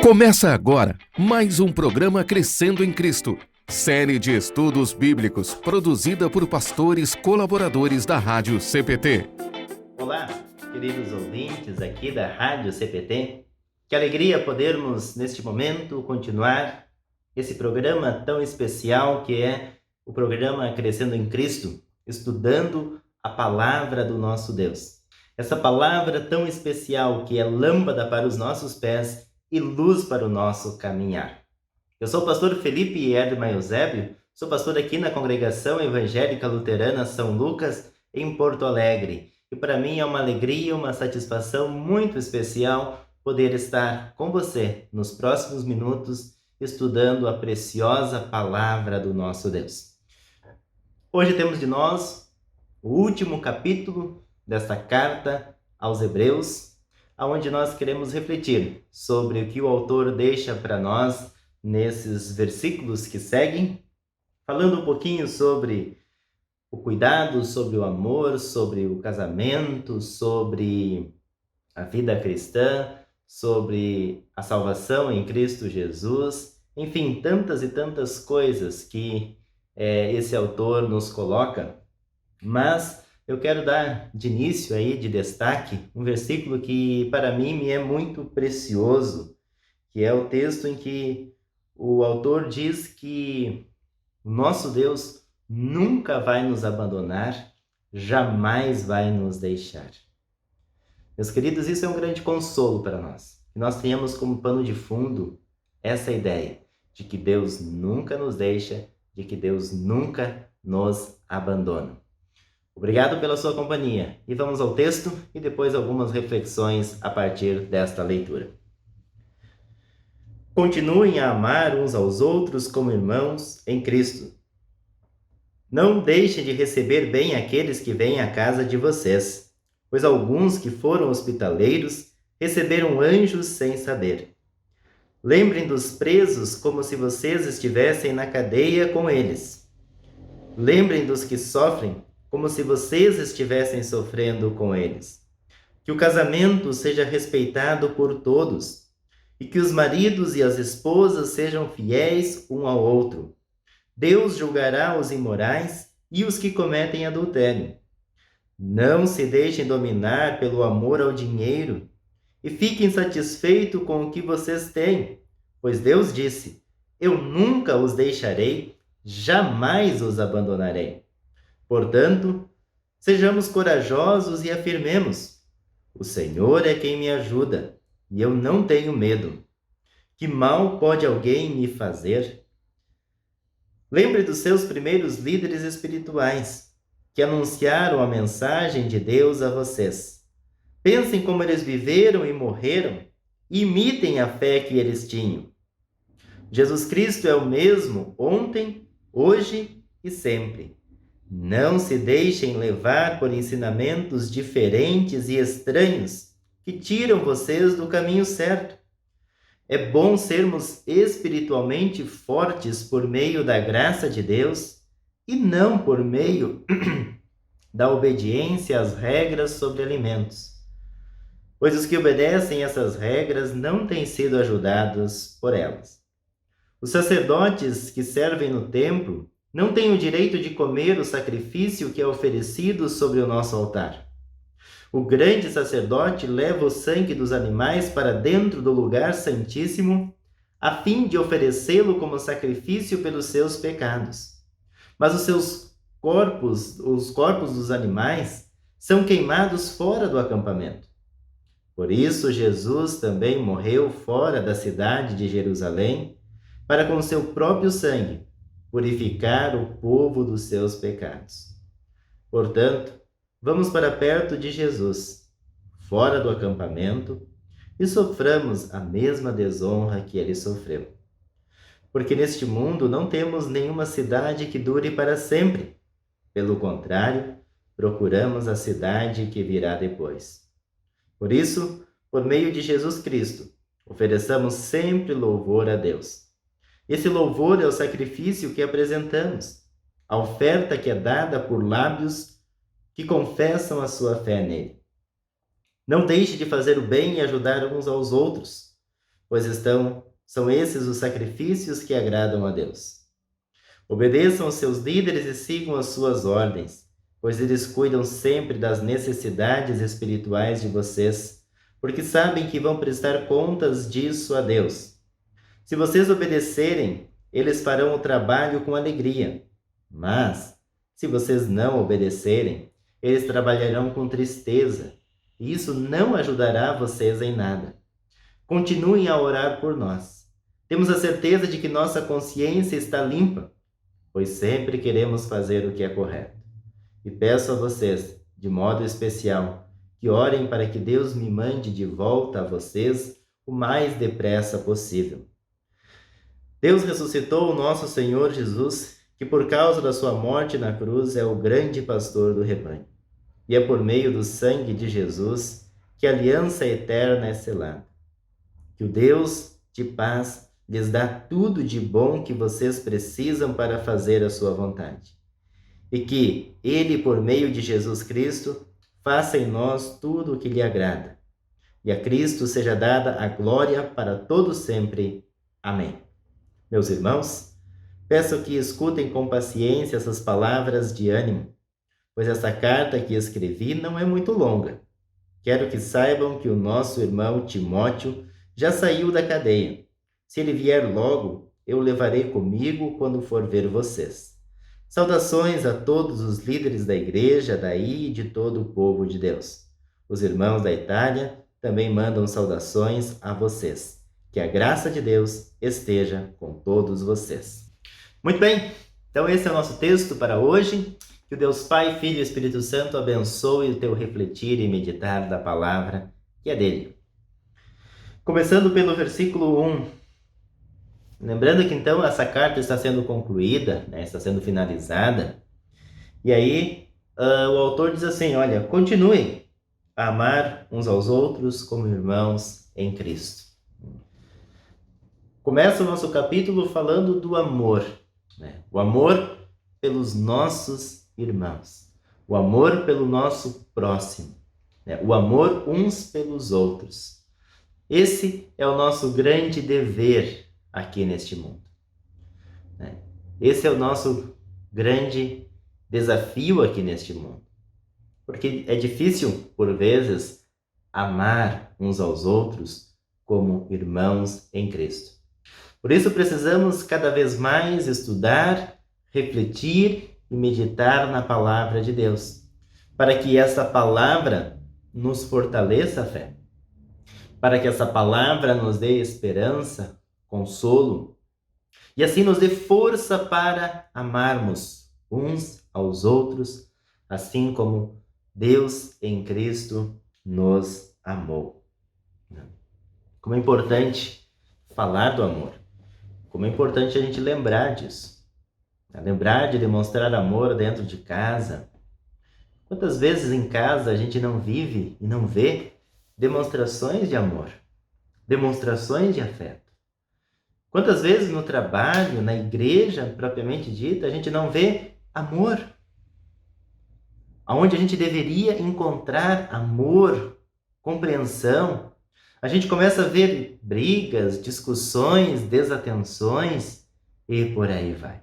Começa agora mais um programa Crescendo em Cristo, série de estudos bíblicos produzida por pastores colaboradores da Rádio CPT. Olá, queridos ouvintes aqui da Rádio CPT. Que alegria podermos, neste momento, continuar esse programa tão especial que é o programa Crescendo em Cristo, estudando a palavra do nosso Deus. Essa palavra tão especial que é lâmpada para os nossos pés e luz para o nosso caminhar. Eu sou o pastor Felipe Erdman Eusébio, sou pastor aqui na Congregação Evangélica Luterana São Lucas, em Porto Alegre. E para mim é uma alegria, uma satisfação muito especial poder estar com você nos próximos minutos, estudando a preciosa palavra do nosso Deus. Hoje temos de nós o último capítulo desta carta aos Hebreus, onde nós queremos refletir sobre o que o autor deixa para nós nesses versículos que seguem, falando um pouquinho sobre o cuidado, sobre o amor, sobre o casamento, sobre a vida cristã, sobre a salvação em Cristo Jesus, enfim, tantas e tantas coisas que esse autor nos coloca. Mas eu quero dar de início aí, de destaque, um versículo que para mim me é muito precioso, que é o texto em que o autor diz que o nosso Deus nunca vai nos abandonar, jamais vai nos deixar. Meus queridos, isso é um grande consolo para nós. Que nós tenhamos como pano de fundo essa ideia de que Deus nunca nos deixa, de que Deus nunca nos abandona. Obrigado pela sua companhia. E vamos ao texto e depois algumas reflexões a partir desta leitura. Continuem a amar uns aos outros como irmãos em Cristo. Não deixem de receber bem aqueles que vêm à casa de vocês, pois alguns que foram hospitaleiros receberam anjos sem saber. Lembrem dos presos como se vocês estivessem na cadeia com eles. Lembrem dos que sofrem como se vocês estivessem sofrendo com eles. Que o casamento seja respeitado por todos e que os maridos e as esposas sejam fiéis um ao outro. Deus julgará os imorais e os que cometem adultério. Não se deixem dominar pelo amor ao dinheiro e fiquem satisfeitos com o que vocês têm, pois Deus disse: Eu nunca os deixarei, jamais os abandonarei. Portanto, sejamos corajosos e afirmemos: o Senhor é quem me ajuda, e eu não tenho medo. Que mal pode alguém me fazer? Lembre dos seus primeiros líderes espirituais, que anunciaram a mensagem de Deus a vocês. Pensem como eles viveram e morreram, e imitem a fé que eles tinham. Jesus Cristo é o mesmo ontem, hoje e sempre. Não se deixem levar por ensinamentos diferentes e estranhos que tiram vocês do caminho certo. É bom sermos espiritualmente fortes por meio da graça de Deus e não por meio da obediência às regras sobre alimentos, pois os que obedecem essas regras não têm sido ajudados por elas. Os sacerdotes que servem no templo não têm o direito de comer o sacrifício que é oferecido sobre o nosso altar. O grande sacerdote leva o sangue dos animais para dentro do lugar santíssimo, a fim de oferecê-lo como sacrifício pelos seus pecados. Mas os corpos dos animais, são queimados fora do acampamento. Por isso, Jesus também morreu fora da cidade de Jerusalém, para com seu próprio sangue purificar o povo dos seus pecados. Portanto, vamos para perto de Jesus, fora do acampamento, e soframos a mesma desonra que ele sofreu. Porque neste mundo não temos nenhuma cidade que dure para sempre. Pelo contrário, procuramos a cidade que virá depois. Por isso, por meio de Jesus Cristo, ofereçamos sempre louvor a Deus. Esse louvor é o sacrifício que apresentamos, a oferta que é dada por lábios que confessam a sua fé nele. Não deixe de fazer o bem e ajudar uns aos outros, pois são esses os sacrifícios que agradam a Deus. Obedeçam os seus líderes e sigam as suas ordens, pois eles cuidam sempre das necessidades espirituais de vocês, porque sabem que vão prestar contas disso a Deus. Se vocês obedecerem, eles farão o trabalho com alegria. Mas, se vocês não obedecerem, eles trabalharão com tristeza, e isso não ajudará vocês em nada. Continuem a orar por nós. Temos a certeza de que nossa consciência está limpa, pois sempre queremos fazer o que é correto. E peço a vocês, de modo especial, que orem para que Deus me mande de volta a vocês o mais depressa possível. Deus ressuscitou o nosso Senhor Jesus, que por causa da sua morte na cruz é o grande pastor do rebanho. E é por meio do sangue de Jesus que a aliança eterna é selada. Que o Deus de paz lhes dá tudo de bom que vocês precisam para fazer a sua vontade. E que Ele, por meio de Jesus Cristo, faça em nós tudo o que lhe agrada. E a Cristo seja dada a glória para todo sempre. Amém. Meus irmãos, peço que escutem com paciência essas palavras de ânimo, pois essa carta que escrevi não é muito longa. Quero que saibam que o nosso irmão Timóteo já saiu da cadeia. Se ele vier logo, eu o levarei comigo quando for ver vocês. Saudações a todos os líderes da igreja daí e de todo o povo de Deus. Os irmãos da Itália também mandam saudações a vocês. Que a graça de Deus esteja com todos vocês. Muito bem, então esse é o nosso texto para hoje. Que o Deus Pai, Filho e Espírito Santo abençoe o teu refletir e meditar da palavra que é dele. Começando pelo versículo 1. Lembrando que então essa carta está sendo concluída, está sendo finalizada. E aí o autor diz assim, olha, continuem a amar uns aos outros como irmãos em Cristo. Começa o nosso capítulo falando do amor. O amor pelos nossos irmãos. O amor pelo nosso próximo. O amor uns pelos outros. Esse é o nosso grande dever aqui neste mundo. Esse é o nosso grande desafio aqui neste mundo. Porque é difícil, por vezes, amar uns aos outros como irmãos em Cristo. Por isso precisamos cada vez mais estudar, refletir e meditar na palavra de Deus, para que essa palavra nos fortaleça a fé, para que essa palavra nos dê esperança, consolo, e assim nos dê força para amarmos uns aos outros, assim como Deus em Cristo nos amou. Como é importante falar do amor, como é importante a gente lembrar disso, lembrar de demonstrar amor dentro de casa. Quantas vezes em casa a gente não vive e não vê demonstrações de amor, demonstrações de afeto? Quantas vezes no trabalho, na igreja propriamente dita, a gente não vê amor? Aonde a gente deveria encontrar amor, compreensão, a gente começa a ver brigas, discussões, desatenções e por aí vai.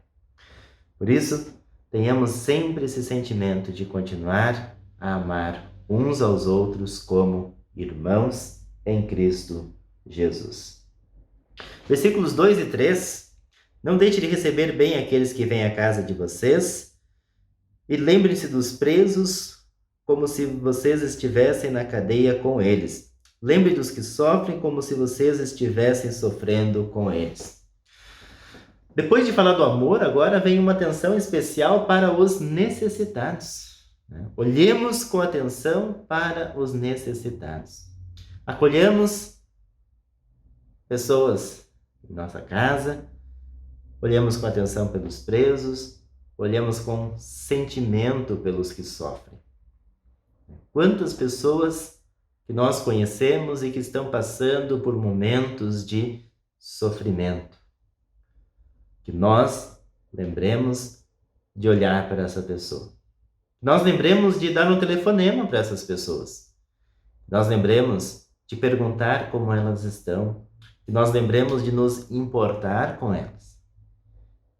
Por isso, tenhamos sempre esse sentimento de continuar a amar uns aos outros como irmãos em Cristo Jesus. Versículos 2 e 3. Não deixe de receber bem aqueles que vêm à casa de vocês e lembrem-se dos presos como se vocês estivessem na cadeia com eles. Lembre dos que sofrem como se vocês estivessem sofrendo com eles. Depois de falar do amor, agora vem uma atenção especial para os necessitados. Olhemos com atenção para os necessitados. Acolhemos pessoas em nossa casa, olhemos com atenção pelos presos, olhemos com sentimento pelos que sofrem. Quantas pessoas que nós conhecemos e que estão passando por momentos de sofrimento. Que nós lembremos de olhar para essa pessoa. Nós lembremos de dar um telefonema para essas pessoas. Nós lembremos de perguntar como elas estão, que nós lembremos de nos importar com elas,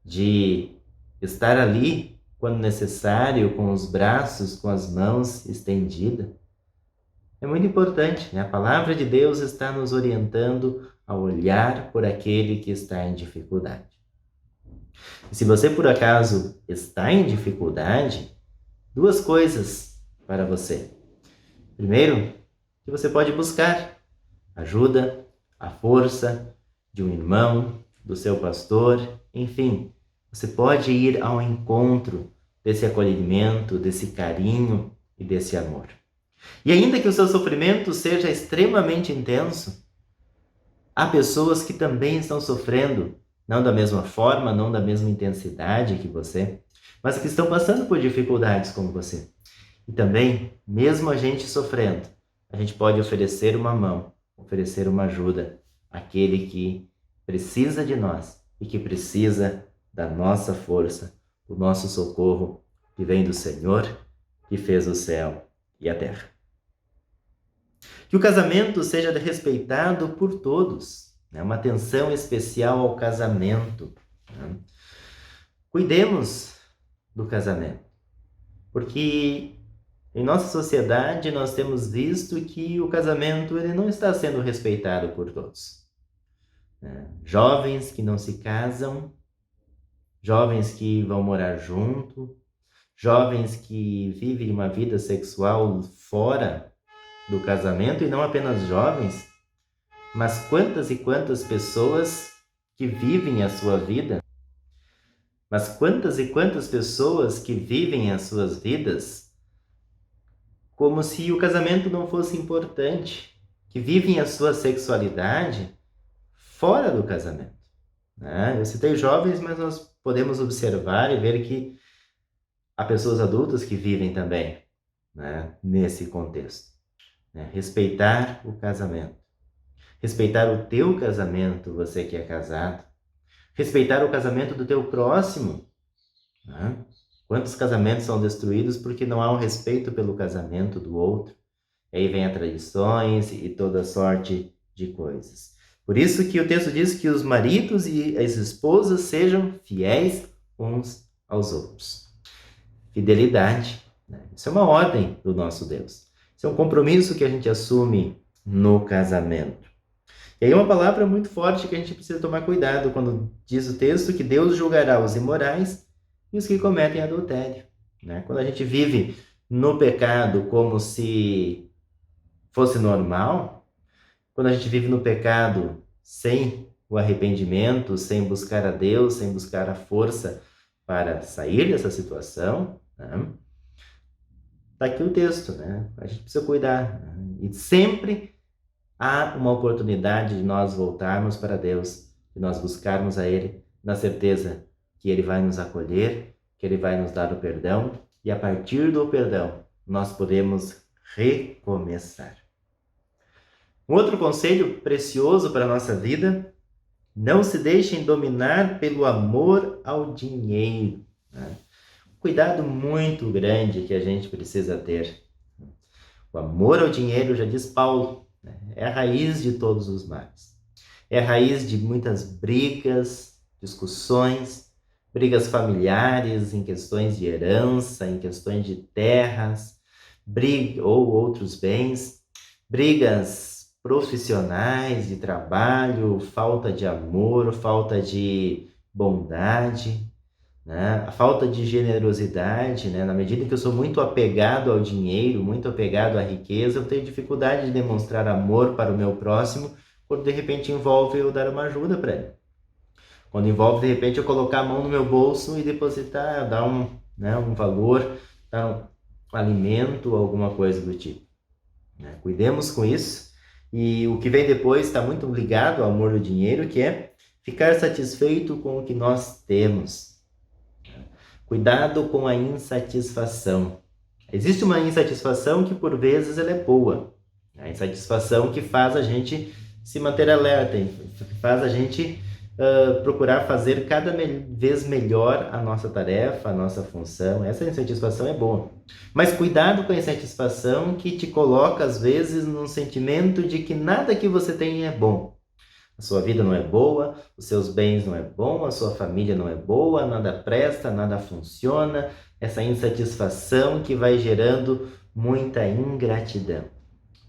de estar ali quando necessário, com os braços, com as mãos estendidas. É muito importante, né? A palavra de Deus está nos orientando a olhar por aquele que está em dificuldade. E se você, por acaso, está em dificuldade, duas coisas para você. Primeiro, que você pode buscar ajuda, a força de um irmão, do seu pastor, enfim. Você pode ir ao encontro desse acolhimento, desse carinho e desse amor. E ainda que o seu sofrimento seja extremamente intenso, há pessoas que também estão sofrendo, não da mesma forma, não da mesma intensidade que você, mas que estão passando por dificuldades como você. E também, mesmo a gente sofrendo, a gente pode oferecer uma mão, oferecer uma ajuda àquele que precisa de nós e que precisa da nossa força, do nosso socorro que vem do Senhor, que fez o céu e a terra. Que o casamento seja respeitado por todos, né? Uma atenção especial ao casamento, né? Cuidemos do casamento, porque em nossa sociedade nós temos visto que o casamento ele não está sendo respeitado por todos, né? Jovens que não se casam, jovens que vão morar junto, jovens que vivem uma vida sexual fora do casamento, e não apenas jovens, mas quantas e quantas pessoas que vivem a sua vida, as suas vidas como se o casamento não fosse importante, que vivem a sua sexualidade fora do casamento, né? Eu citei jovens, mas nós podemos observar e ver que há pessoas adultas que vivem também, né, nesse contexto. Respeitar o casamento. Respeitar o teu casamento, você que é casado. Respeitar o casamento do teu próximo. Né? Quantos casamentos são destruídos porque não há um respeito pelo casamento do outro? E aí vem as tradições e toda sorte de coisas. Por isso que o texto diz que os maridos e as esposas sejam fiéis uns aos outros. Fidelidade, né? Isso é uma ordem do nosso Deus. Isso é um compromisso que a gente assume no casamento. E aí uma palavra muito forte que a gente precisa tomar cuidado quando diz o texto que Deus julgará os imorais e os que cometem adultério, né? Quando a gente vive no pecado como se fosse normal, quando a gente vive no pecado sem o arrependimento, sem buscar a Deus, sem buscar a força para sair dessa situação, né? Tá aqui o texto, né? A gente precisa cuidar, né? E sempre há uma oportunidade de nós voltarmos para Deus, de nós buscarmos a Ele, na certeza que Ele vai nos acolher, que Ele vai nos dar o perdão, e a partir do perdão nós podemos recomeçar. Um outro conselho precioso para a nossa vida: não se deixem dominar pelo amor ao dinheiro, né? Cuidado muito grande que a gente precisa ter. O amor ao dinheiro, já diz Paulo, né, é a raiz de todos os males. É a raiz de muitas brigas, discussões, brigas familiares, em questões de herança, em questões de terras, ou outros bens, brigas profissionais, de trabalho, falta de amor, falta de bondade, né? A falta de generosidade, né? Na medida que eu sou muito apegado ao dinheiro, muito apegado à riqueza, eu tenho dificuldade de demonstrar amor para o meu próximo, quando de repente envolve eu dar uma ajuda para ele. Quando envolve, de repente, eu colocar a mão no meu bolso e depositar, dar um valor, dar um alimento, alguma coisa do tipo, né? Cuidemos com isso. E o que vem depois está muito ligado ao amor do dinheiro, que é ficar satisfeito com o que nós temos. Cuidado com a insatisfação. Existe uma insatisfação que, por vezes, ela é boa. A insatisfação que faz a gente se manter alerta, que faz a gente procurar fazer cada vez melhor a nossa tarefa, a nossa função. Essa insatisfação é boa. Mas cuidado com a insatisfação que te coloca, às vezes, num sentimento de que nada que você tem é bom. A sua vida não é boa, os seus bens não é bom, a sua família não é boa, nada presta, nada funciona. Essa insatisfação que vai gerando muita ingratidão,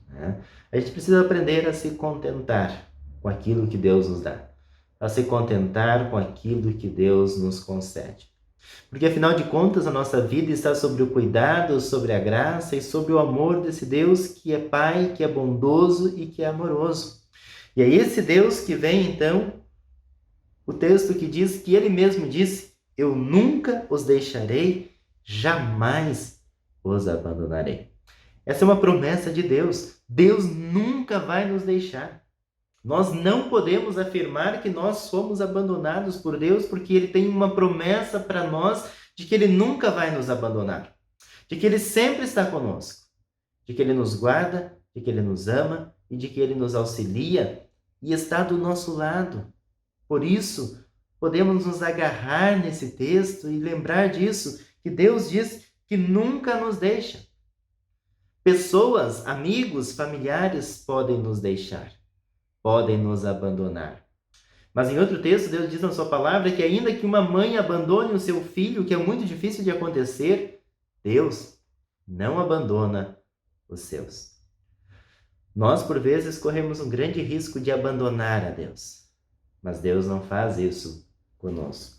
né? A gente precisa aprender a se contentar com aquilo que Deus nos dá, a se contentar com aquilo que Deus nos concede. Porque, afinal de contas, a nossa vida está sobre o cuidado, sobre a graça e sobre o amor desse Deus que é Pai, que é bondoso e que é amoroso. E é esse Deus que vem, então, o texto que diz que Ele mesmo disse: eu nunca os deixarei, jamais os abandonarei. Essa é uma promessa de Deus. Deus nunca vai nos deixar. Nós não podemos afirmar que nós somos abandonados por Deus, porque Ele tem uma promessa para nós de que Ele nunca vai nos abandonar, de que Ele sempre está conosco, de que Ele nos guarda, de que Ele nos ama e de que Ele nos auxilia e está do nosso lado. Por isso, podemos nos agarrar nesse texto e lembrar disso, que Deus diz que nunca nos deixa. Pessoas, amigos, familiares podem nos deixar, podem nos abandonar. Mas em outro texto, Deus diz na sua palavra que ainda que uma mãe abandone o seu filho, que é muito difícil de acontecer, Deus não abandona os seus. Nós, por vezes, corremos um grande risco de abandonar a Deus, mas Deus não faz isso conosco.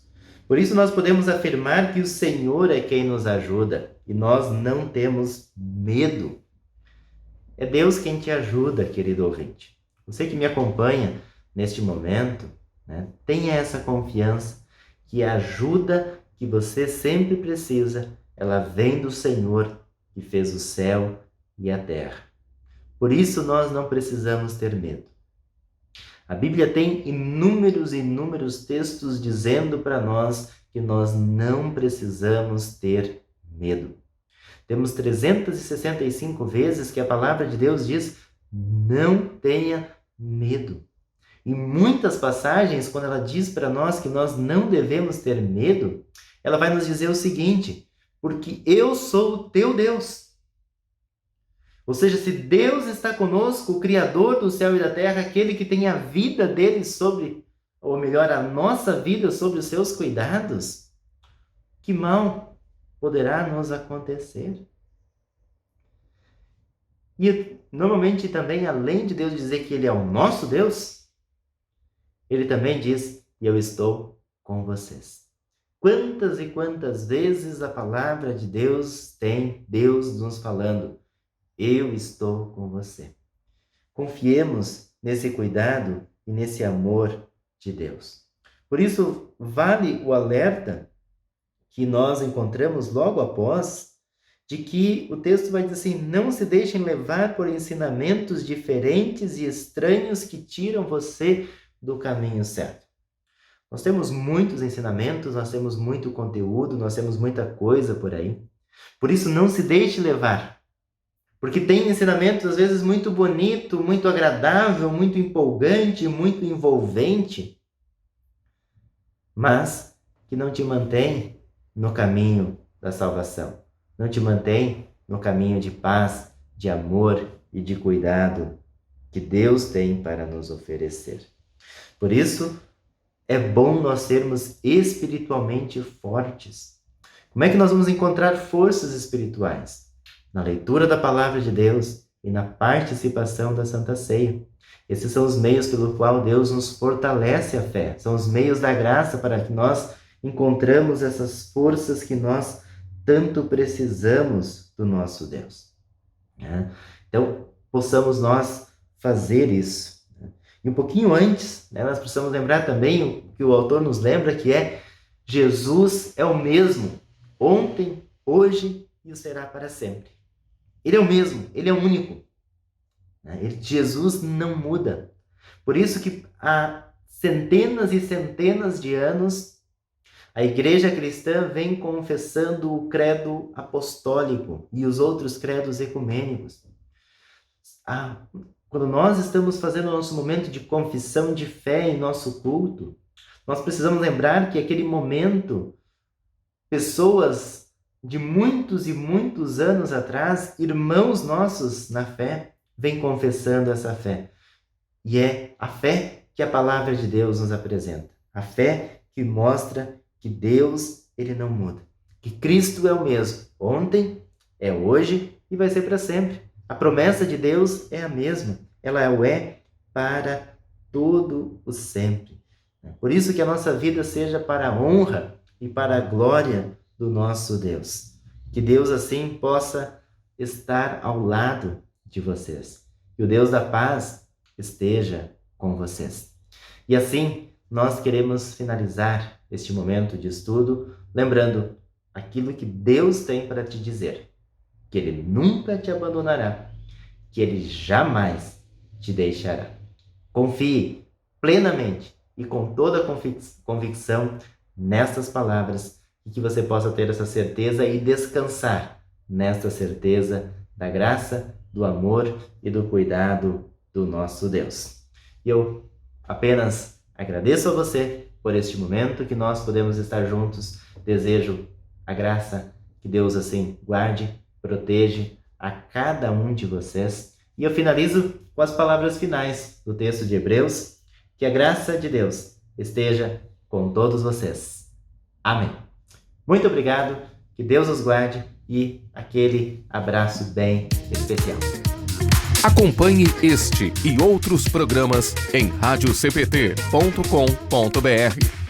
Por isso nós podemos afirmar que o Senhor é quem nos ajuda e nós não temos medo. É Deus quem te ajuda, querido ouvinte. Você que me acompanha neste momento, né, tenha essa confiança que a ajuda que você sempre precisa, ela vem do Senhor que fez o céu e a terra. Por isso nós não precisamos ter medo. A Bíblia tem inúmeros textos dizendo para nós que nós não precisamos ter medo. Temos 365 vezes que a palavra de Deus diz: não tenha medo. Em muitas passagens, quando ela diz para nós que nós não devemos ter medo, ela vai nos dizer o seguinte: porque eu sou o teu Deus. Ou seja, se Deus está conosco, o Criador do céu e da terra, aquele que tem a vida dele sobre, ou melhor, a nossa vida sobre os seus cuidados, que mal poderá nos acontecer? E normalmente também, além de Deus dizer que Ele é o nosso Deus, Ele também diz: eu estou com vocês. Quantas e quantas vezes a palavra de Deus tem Deus nos falando: eu estou com você. Confiemos nesse cuidado e nesse amor de Deus. Por isso, vale o alerta que nós encontramos logo após, de que o texto vai dizer assim: não se deixem levar por ensinamentos diferentes e estranhos que tiram você do caminho certo. Nós temos muitos ensinamentos, nós temos muito conteúdo, nós temos muita coisa por aí. Por isso, não se deixe levar. Porque tem ensinamentos, às vezes, muito bonito, muito agradável, muito empolgante, muito envolvente, mas que não te mantém no caminho da salvação. Não te mantém no caminho de paz, de amor e de cuidado que Deus tem para nos oferecer. Por isso, é bom nós sermos espiritualmente fortes. Como é que nós vamos encontrar forças espirituais? Na leitura da palavra de Deus e na participação da Santa Ceia. Esses são os meios pelo qual Deus nos fortalece a fé. São os meios da graça para que nós encontramos essas forças que nós tanto precisamos do nosso Deus. Então, possamos nós fazer isso. E um pouquinho antes, nós precisamos lembrar também o que o autor nos lembra, que é: Jesus é o mesmo, ontem, hoje e o será para sempre. Ele é o mesmo, Ele é o único. Jesus não muda. Por isso que há centenas e centenas de anos, a igreja cristã vem confessando o credo apostólico e os outros credos ecumênicos. Quando nós estamos fazendo o nosso momento de confissão de fé em nosso culto, Nós precisamos lembrar que aquele momento, pessoas de muitos e muitos anos atrás, irmãos nossos na fé, vêm confessando essa fé. E é a fé que a palavra de Deus nos apresenta. A fé que mostra que Deus, ele não muda. Que Cristo é o mesmo. Ontem, é hoje e vai ser para sempre. A promessa de Deus é a mesma. Ela é para todo o sempre. Por isso que a nossa vida seja para a honra e para a glória do nosso Deus. Que Deus assim possa estar ao lado de vocês. Que o Deus da paz esteja com vocês. E assim, nós queremos finalizar este momento de estudo, lembrando aquilo que Deus tem para te dizer. Que Ele nunca te abandonará, que Ele jamais te deixará. Confie plenamente e com toda a convicção nestas palavras e que você possa ter essa certeza e descansar nesta certeza da graça, do amor e do cuidado do nosso Deus. E eu apenas agradeço a você por este momento que nós podemos estar juntos. Desejo a graça, que Deus assim guarde, proteja a cada um de vocês. E eu finalizo com as palavras finais do texto de Hebreus. Que a graça de Deus esteja com todos vocês. Amém. Muito obrigado, que Deus os guarde e aquele abraço bem especial. Acompanhe este e outros programas em radiocpt.com.br.